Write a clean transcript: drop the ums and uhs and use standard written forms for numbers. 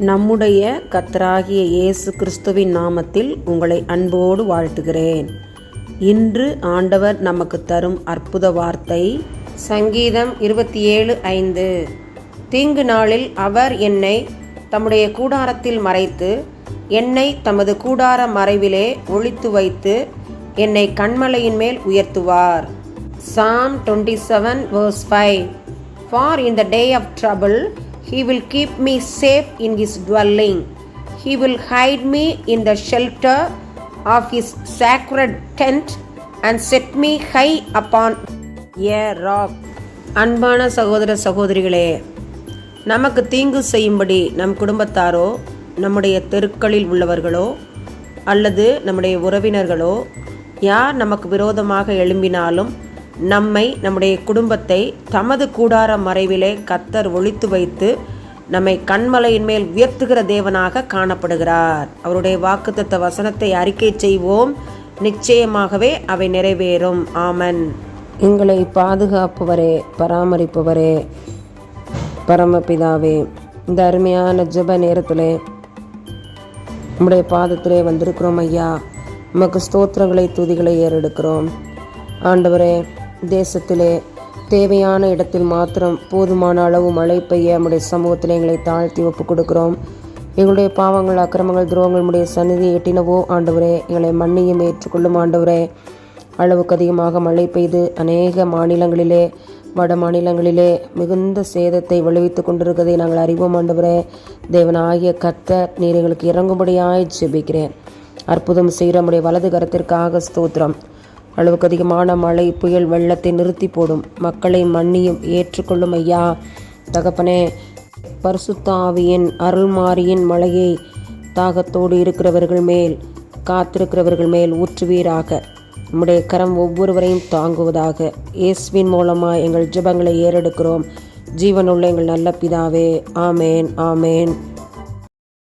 நம்முடைய கர்த்தராகிய இயேசு கிறிஸ்துவின் நாமத்தில் உங்களை அன்போடு வாழ்த்துகிறேன். இன்று ஆண்டவர் நமக்கு தரும் அற்புத வார்த்தை சங்கீதம் 27:5. தீங்கு நாளில் அவர் என்னை தம்முடைய கூடாரத்தில் மறைத்து, என்னை தமது கூடார மறைவிலே ஒளித்து வைத்து, என்னை கன்மலையின் மேல் உயர்த்துவார். Psalm 27:5. For in the day of trouble He will keep me safe in His dwelling. He will hide me in the shelter of His sacred tent and set me high upon a rock. அன்பான சகோதர சகோதரிகளே, நமக்கு தீங்கு செய்யும்படி நம் குடும்பத்தாரோ, நம்முடைய தெருக்களில் உள்ளவர்களோ அல்லது நம்முடைய உறவினர்களோ யார் நமக்கு விரோதமாக எழும்பினாலும் நம்முடைய குடும்பத்தை தமது கூடார மறைவிலே கர்த்தர் ஒளித்து வைத்து நம்மை கன்மலையின் மேல் உயர்த்துகிற தேவனாக காணப்படுகிறார். அவருடைய வாக்குத்தத்த வசனத்தை அறிக்கை செய்வோம், நிச்சயமாகவே அவை நிறைவேறும். ஆமன். எங்களை பாதுகாப்பவரே, பராமரிப்பவரே, பரமபிதாவே, இந்த அருமையான ஜெப நேரத்திலே நம்முடைய பாதத்திலே வந்திருக்கிறோம் ஐயா. உமக்கு ஸ்தோத்திரங்களை துதிகளை ஏறெடுக்கிறோம். ஆண்டவரே, தேசத்திலே தேவையான இடத்தில் மாத்திரம் போதுமான அளவு மழை பெய்ய நம்முடைய சமூகத்தில் எங்களை தாழ்த்தி ஒப்புக் கொடுக்கிறோம். எங்களுடைய பாவங்கள், அக்கிரமங்கள், துரோகங்கள் நம்முடைய சந்நிதியை எட்டினவோ ஆண்டவரே, எங்களை மன்னியும் ஏற்றுக்கொள்ளும் ஆண்டவரே. அளவுக்கு அதிகமாக மழை பெய்து அநேக மாநிலங்களிலே, வட மாநிலங்களிலே மிகுந்த சேதத்தை விளைவித்து கொண்டிருக்கிறதை நாங்கள் அறிவோம் ஆண்டவரே. தேவனாகிய கர்த்தர் நீர் எங்களுக்கு இறங்கும்படியாய் ஜெபிக்கிறேன். அற்புதம் செய்கிற நம்முடைய வலது கரத்திற்காக ஸ்தோத்திரம். அளவுக்கு அதிகமான மழை, புயல், வெள்ளத்தை நிறுத்தி போடும். மக்களை மன்னியும் ஏற்றுக்கொள்ளும் ஐயா. தகப்பனே, பரிசுத்த ஆவியின் அருள்மாரியின் மழையை தாகத்தோடு இருக்கிறவர்கள் மேல், காத்திருக்கிறவர்கள் மேல் ஊற்றுவீராக. நம்முடைய கரம் ஒவ்வொருவரையும் தாங்குவதாக. இயேசுவின் மூலமாக எங்கள் ஜெபங்களை ஏறெடுக்கிறோம். ஜீவனுள்ள எங்கள் நல்ல பிதாவே. ஆமேன், ஆமேன்.